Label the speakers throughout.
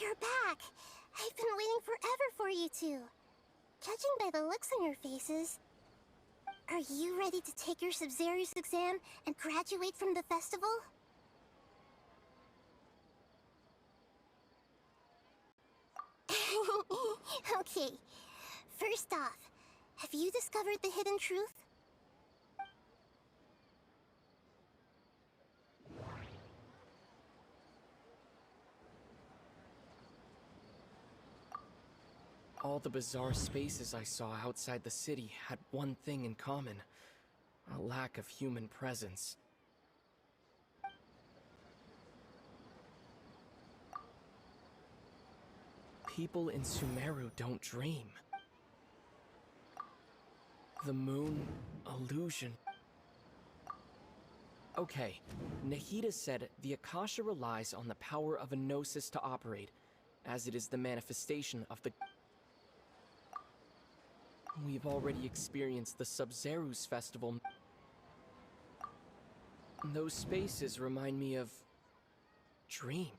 Speaker 1: You're back! I've been waiting forever for you two. Judging by the looks on your faces, are you ready to take your Sub-Zero's exam and graduate from the festival? Okay, first off, have you discovered the hidden truth?
Speaker 2: All the bizarre spaces I saw outside the city had one thing in common: a lack of human presence. People in Sumeru don't dream. The moon, illusion. Okay, Nahida said the Akasha relies on the power of a gnosis to operate, as it is the manifestation of the... We've already experienced the Sub-Zero's festival. Those spaces remind me of... dream.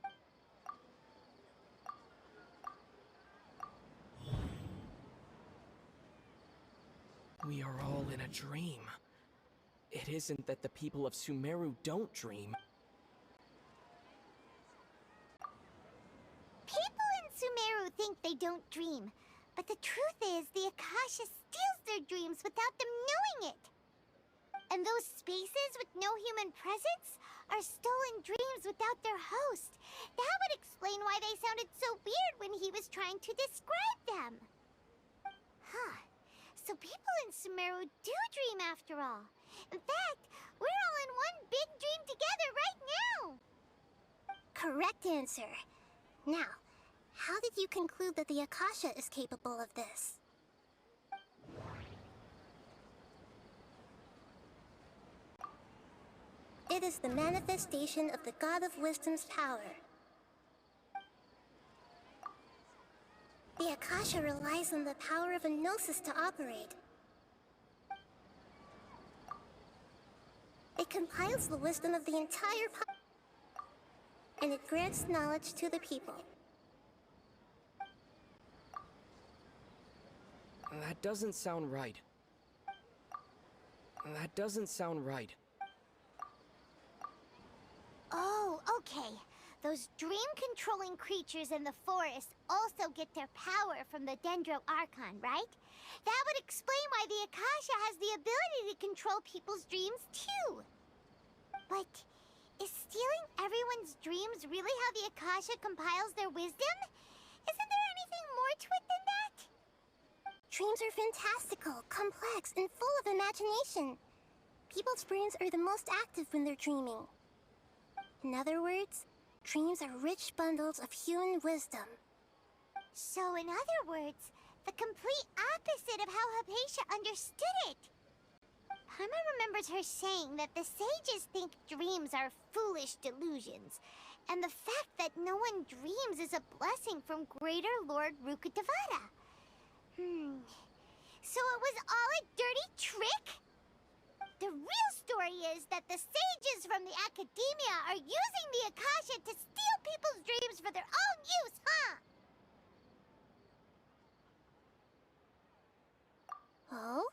Speaker 2: We are all in a dream. It isn't that the people of Sumeru don't dream.
Speaker 1: People in Sumeru think they don't dream, but the truth is the Akasha steals their dreams without them knowing it. And those spaces with no human presence are stolen dreams without their host. That would explain why they sounded so weird when he was trying to describe them. Huh. So people in Sumeru do dream after all. In fact, we're all in one big dream together right now. Correct answer. Now, how did you conclude that the Akasha is capable of this? It is the manifestation of the God of Wisdom's power. The Akasha relies on the power of a gnosis to operate. It compiles the wisdom of the entire and it grants knowledge to the people.
Speaker 2: That doesn't sound right. That doesn't sound right.
Speaker 1: Oh, okay. Those dream-controlling creatures in the forest also get their power from the Dendro Archon, right? That would explain why the Akasha has the ability to control people's dreams, too. But is stealing everyone's dreams really how the Akasha compiles their wisdom? Isn't there anything more to it than that? Dreams are fantastical, complex, and full of imagination. People's brains are the most active when they're dreaming. In other words, dreams are rich bundles of human wisdom. So in other words, the complete opposite of how Hypatia understood it. Paimon remembers her saying that the sages think dreams are foolish delusions, and the fact that no one dreams is a blessing from Greater Lord Rukkhadevata. So it was all a dirty trick? The real story is that the sages from the Academia are using the Akasha to steal people's dreams for their own use, huh? Oh?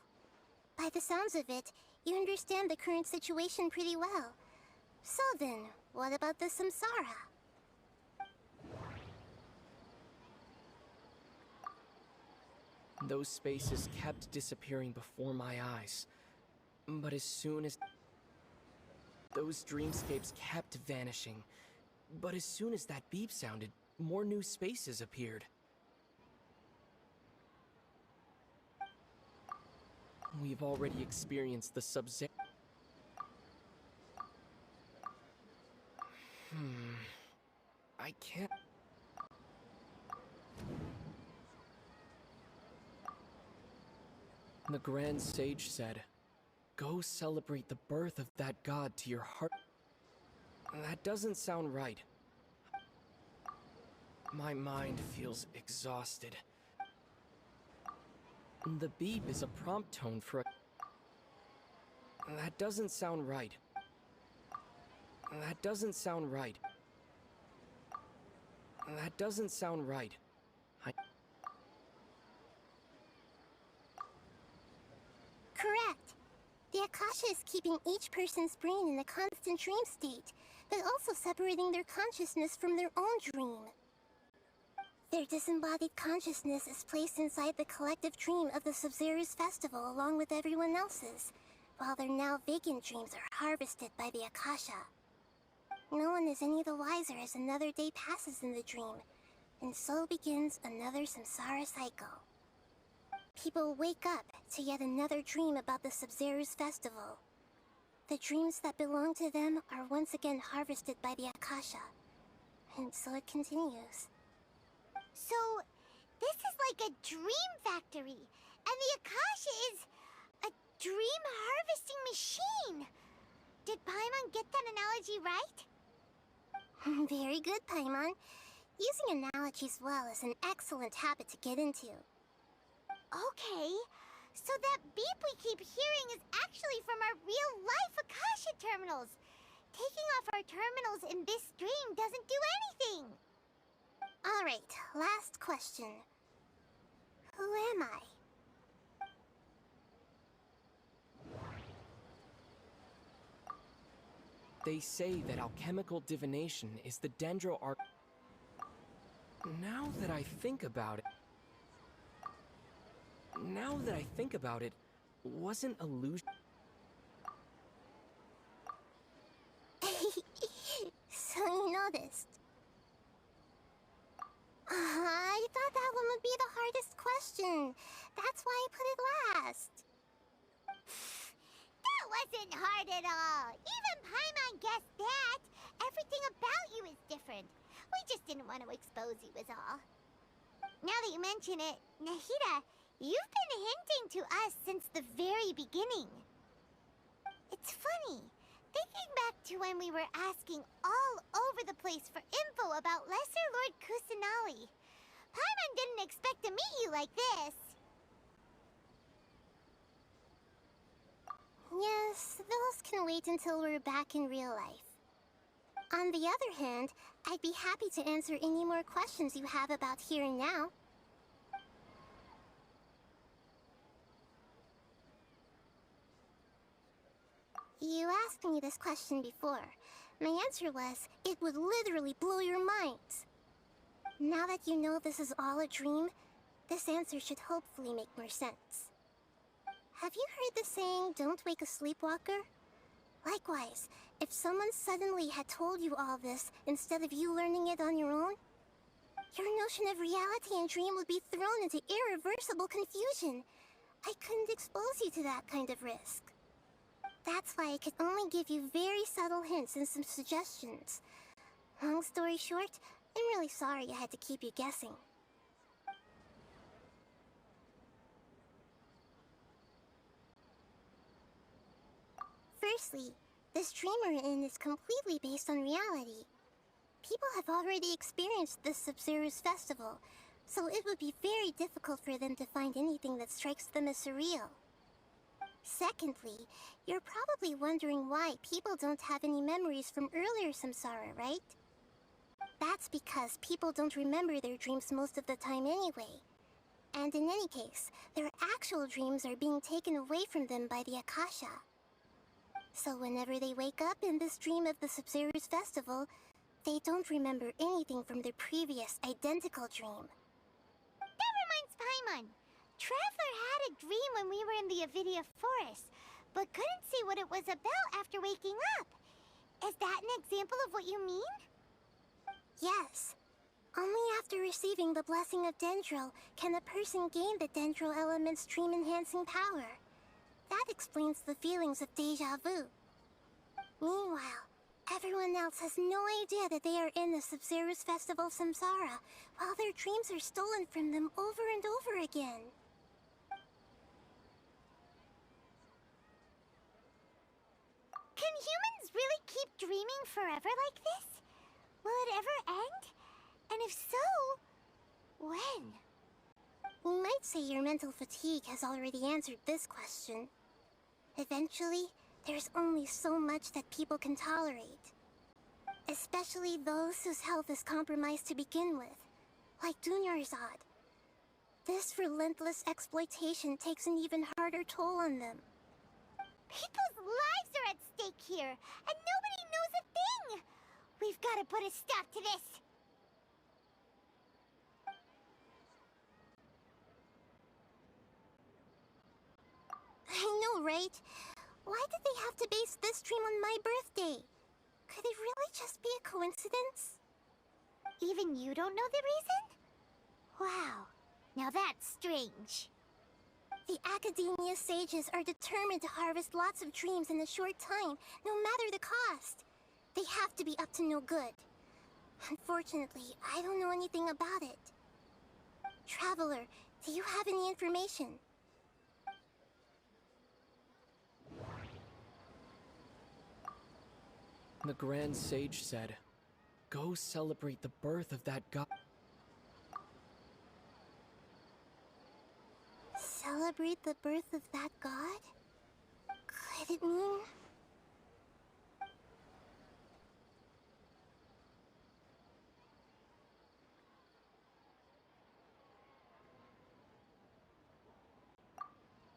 Speaker 1: By the sounds of it, you understand the current situation pretty well. So then, what about the Samsara?
Speaker 2: Those spaces kept disappearing before my eyes. But as soon as... Those dreamscapes kept vanishing. But as soon as that beep sounded, more new spaces appeared. We've already experienced the Sub-Zero... I can't... The Grand Sage said, "Go celebrate the birth of that god to your heart." That doesn't sound right. My mind feels exhausted. The beep is a prompt tone for a... That doesn't sound right. That doesn't sound right. That doesn't sound right.
Speaker 3: Correct. The Akasha is keeping each person's brain in a constant dream state, but also separating their consciousness from their own dream. Their disembodied consciousness is placed inside the collective dream of the Sub-Zero's festival along with everyone else's, while their now vacant dreams are harvested by the Akasha. No one is any the wiser as another day passes in the dream, and so begins another samsara cycle. People wake up to yet another dream about the Sub-Zero's festival. The dreams that belong to them are once again harvested by the Akasha, and so it continues.
Speaker 1: So, this is like a dream factory, and the Akasha is a dream harvesting machine. Did Paimon get that analogy right?
Speaker 3: Very good, Paimon. Using analogies well is an excellent habit to get into.
Speaker 1: Okay, so that beep we keep hearing is actually from our real-life Akasha terminals. Taking off our terminals in this dream doesn't do anything.
Speaker 3: Alright, last question. Who am I?
Speaker 2: They say that alchemical divination is the Dendro Arc. Now that I think about it, wasn't illusion.
Speaker 3: So you noticed. I thought that one would be the hardest question. That's why I put it last.
Speaker 1: That wasn't hard at all. Even Paimon guessed that. Everything about you is different. We just didn't want to expose you is all. Now that you mention it, Nahida, you've been hinting to us since the very beginning. It's funny. Thinking back to when we were asking all over the place for info about Lesser Lord Kusanali, Paimon didn't expect to meet you like this.
Speaker 3: Yes, those can wait until we're back in real life. On the other hand, I'd be happy to answer any more questions you have about here and now. You asked me this question before. My answer was, it would literally blow your mind. Now that you know this is all a dream, this answer should hopefully make more sense. Have you heard the saying, don't wake a sleepwalker? Likewise, if someone suddenly had told you all this instead of you learning it on your own, your notion of reality and dream would be thrown into irreversible confusion. I couldn't expose you to that kind of risk. That's why I could only give you very subtle hints and some suggestions. Long story short, I'm really sorry I had to keep you guessing. Firstly, this dream we're in is completely based on reality. People have already experienced this Sub-Zero's festival, so it would be very difficult for them to find anything that strikes them as surreal. Secondly, you're probably wondering why people don't have any memories from earlier samsara, right? That's because people don't remember their dreams most of the time anyway. And in any case, their actual dreams are being taken away from them by the Akasha. So whenever they wake up in this dream of the Sub-Zero's festival, they don't remember anything from their previous identical dream.
Speaker 1: That reminds Paimon. Traveler had a dream when we were in the Avidia forest, but couldn't see what it was about after waking up. Is that an example of what you mean?
Speaker 3: Yes. Only after receiving the blessing of Dendro can a person gain the Dendro element's dream-enhancing power. That explains the feelings of deja vu. Meanwhile, everyone else has no idea that they are in the Sub-Zero's festival samsara, while their dreams are stolen from them over and over again.
Speaker 1: Can humans really keep dreaming forever like this? Will it ever end? And if so, when?
Speaker 3: You might say your mental fatigue has already answered this question. Eventually, there's only so much that people can tolerate. Especially those whose health is compromised to begin with, like Dunyarzad. This relentless exploitation takes an even harder toll on them.
Speaker 1: People's lives are at stake here, and nobody knows a thing! We've got to put a stop to this!
Speaker 3: I know, right? Why did they have to base this dream on my birthday? Could it really just be a coincidence?
Speaker 1: Even you don't know the reason? Wow, now that's strange.
Speaker 3: The Academia sages are determined to harvest lots of dreams in a short time, no matter the cost. They have to be up to no good. Unfortunately, I don't know anything about it. Traveler, do you have any information?
Speaker 2: The Grand Sage said, "Go celebrate the birth of that god."
Speaker 3: Celebrate the birth of that god? Could it mean...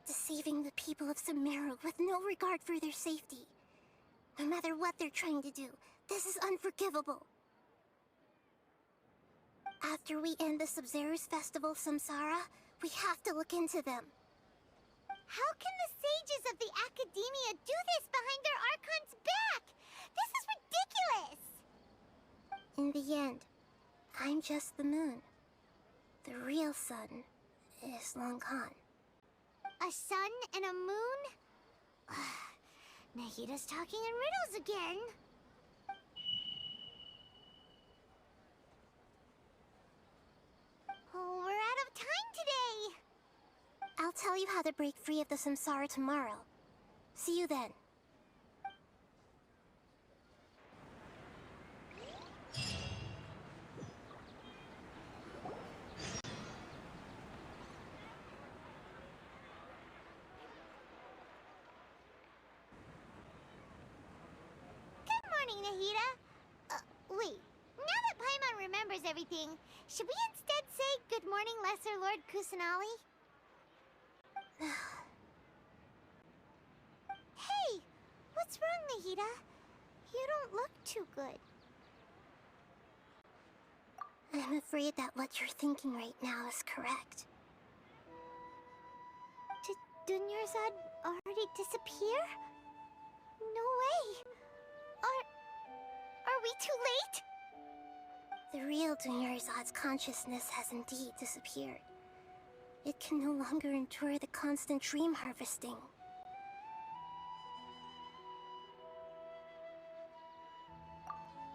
Speaker 3: deceiving the people of Sumeru with no regard for their safety. No matter what they're trying to do, this is unforgivable. After we end the Sub-Zero's festival Samsara, we have to look into them.
Speaker 1: How can the sages of the Academia do this behind their Archon's back? This is ridiculous!
Speaker 3: In the end, I'm just the moon. The real sun is long gone.
Speaker 1: A sun and a moon? Nahida's talking in riddles again. Oh, we're out of time today!
Speaker 3: I'll tell you how to break free of the samsara tomorrow. See you then.
Speaker 1: Good morning, Nahida. Wait. Now that Paimon remembers everything, should we instead say good morning, Lesser Lord Kusanali? Hey! What's wrong, Nahida? You don't look too good.
Speaker 3: I'm afraid that what you're thinking right now is correct.
Speaker 1: Did Dunyarzad already disappear? No way! Are we too late?
Speaker 3: The real Dunyarzad's consciousness has indeed disappeared. It can no longer endure the constant dream harvesting.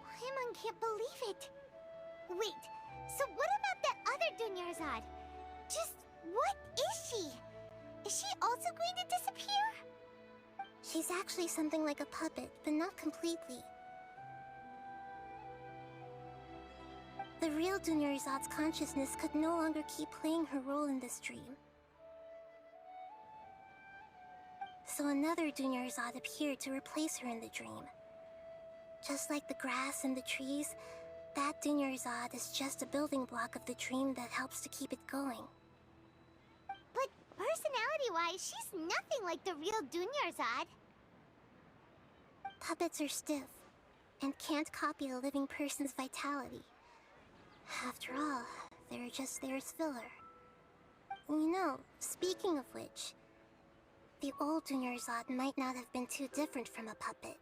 Speaker 1: Paimon can't believe it. Wait, so what about that other Dunyarzad? Just what is she? Is she also going to disappear?
Speaker 3: She's actually something like a puppet, but not completely. The real Dunyarzad's consciousness could no longer keep playing her role in this dream. So another Dunyarzad appeared to replace her in the dream. Just like the grass and the trees, that Dunyarzad is just a building block of the dream that helps to keep it going.
Speaker 1: But personality-wise, she's nothing like the real Dunyarzad.
Speaker 3: Puppets are stiff, and can't copy a living person's vitality. After all, they're just there as filler. You know, speaking of which, the old Dunyarzad might not have been too different from a puppet.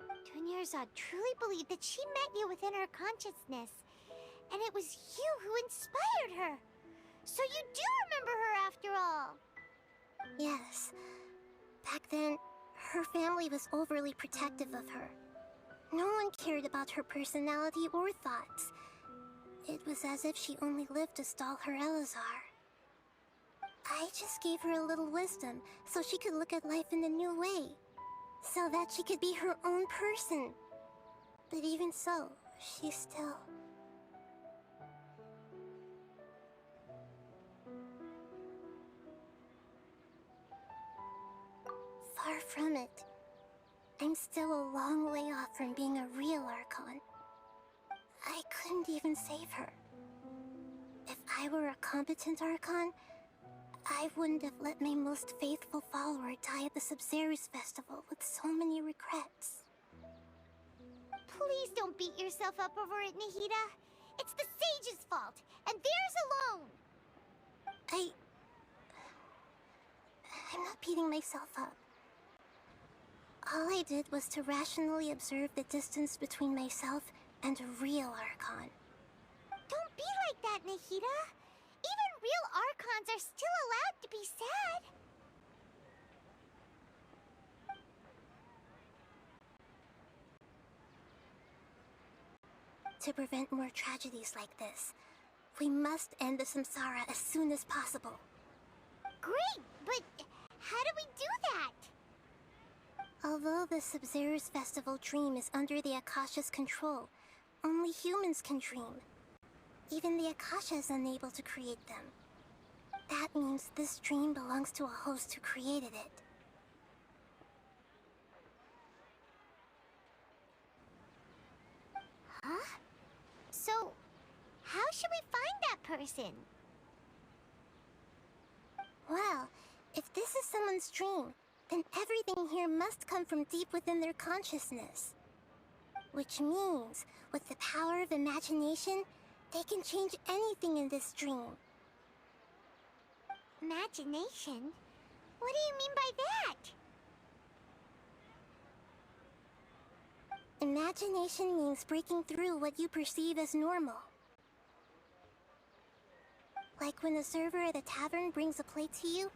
Speaker 1: Dunyarzad truly believed that she met you within her consciousness, and it was you who inspired her. So you do remember her after all.
Speaker 3: Yes. Back then, her family was overly protective of her. No one cared about her personality or thoughts. It was as if she only lived to stall her Elazar. I just gave her a little wisdom so she could look at life in a new way. So that she could be her own person. But even so, she still... Far from it. I'm still a long way off from being a real Archon. I couldn't even save her. If I were a competent Archon, I wouldn't have let my most faithful follower die at the Sabzeruz festival with so many regrets.
Speaker 1: Please don't beat yourself up over it, Nahida. It's the sage's fault, and theirs alone.
Speaker 3: I'm not beating myself up. All I did was to rationally observe the distance between myself and a real Archon.
Speaker 1: Don't be like that, Nahida. Even real Archons are still allowed to be sad.
Speaker 3: To prevent more tragedies like this, we must end the samsara as soon as possible.
Speaker 1: Great, but how do we do that?
Speaker 3: Although the Sabzeruz festival dream is under the Akasha's control, only humans can dream. Even the Akasha is unable to create them. That means this dream belongs to a host who created it.
Speaker 1: Huh? So, how should we find that person?
Speaker 3: Well, if this is someone's dream, then everything here must come from deep within their consciousness. Which means, with the power of imagination, they can change anything in this dream.
Speaker 1: Imagination? What do you mean by that?
Speaker 3: Imagination means breaking through what you perceive as normal. Like when a server at a tavern brings a plate to you,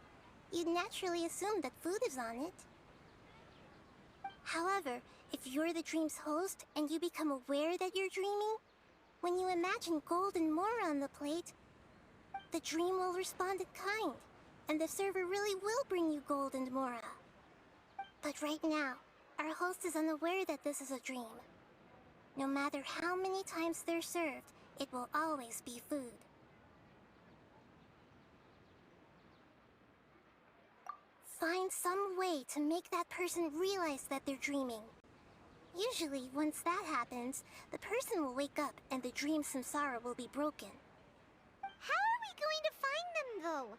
Speaker 3: you'd naturally assume that food is on it. However, if you're the dream's host and you become aware that you're dreaming, when you imagine gold and more on the plate, the dream will respond in kind, and the server really will bring you gold and mora. But right now, our host is unaware that this is a dream. No matter how many times they're served, it will always be food. Find some way to make that person realize that they're dreaming. Usually, once that happens, the person will wake up and the dream samsara will be broken.
Speaker 1: How are we going to find them, though?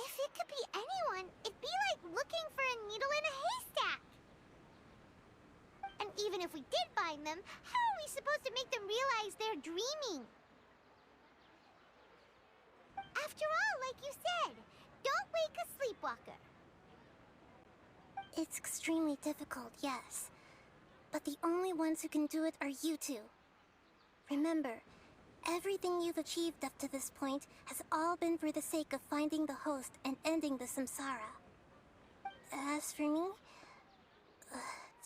Speaker 1: If it could be anyone, it'd be like looking for a needle in a haystack. And even if we did find them, how are we supposed to make them realize they're dreaming? After all, like you said, don't wake a sleepwalker.
Speaker 3: It's extremely difficult, yes. But the only ones who can do it are you two. Remember, everything you've achieved up to this point has all been for the sake of finding the host and ending the samsara. As for me,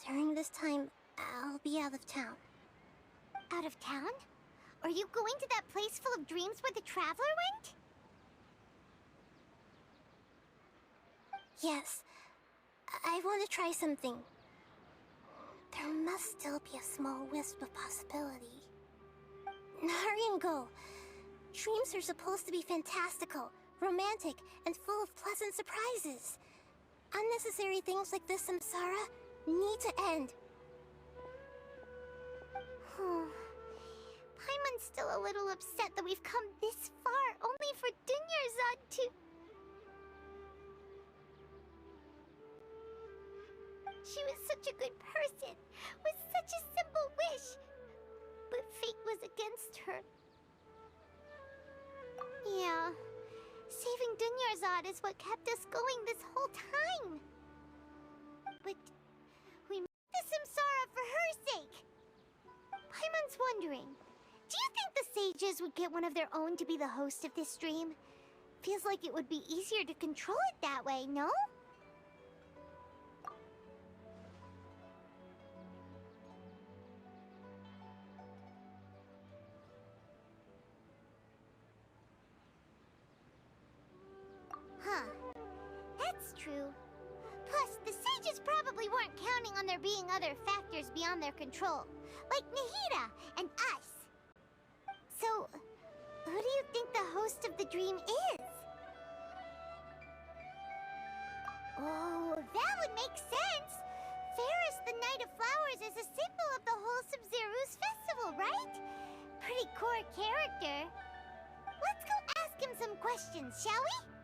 Speaker 3: during this time, I'll be out of town.
Speaker 1: Out of town? Are you going to that place full of dreams where the Traveler went?
Speaker 3: Yes, I want to try something. There must still be a small wisp of possibility. Hurry and go. Dreams are supposed to be fantastical, romantic, and full of pleasant surprises. Unnecessary things like this samsara need to end.
Speaker 1: Paimon's still a little upset that we've come this far only for Dunyarzad to... She was such a good person, with such a simple wish. But fate was against her. Yeah, saving Dunyarzad is what kept us going this whole time. But we made the samsara for her sake. Paimon's wondering, do you think the sages would get one of their own to be the host of this stream? Feels like it would be easier to control it that way, no? Huh. That's true. Plus, the sages probably weren't counting on there being other factors beyond their control, like Nahida and us. So, who do you think the host of the dream is? Oh, that would make sense! Ferris, the Knight is a symbol of the whole Sub-Zero's festival, right? Pretty core character. Let's go ask him some questions, shall we?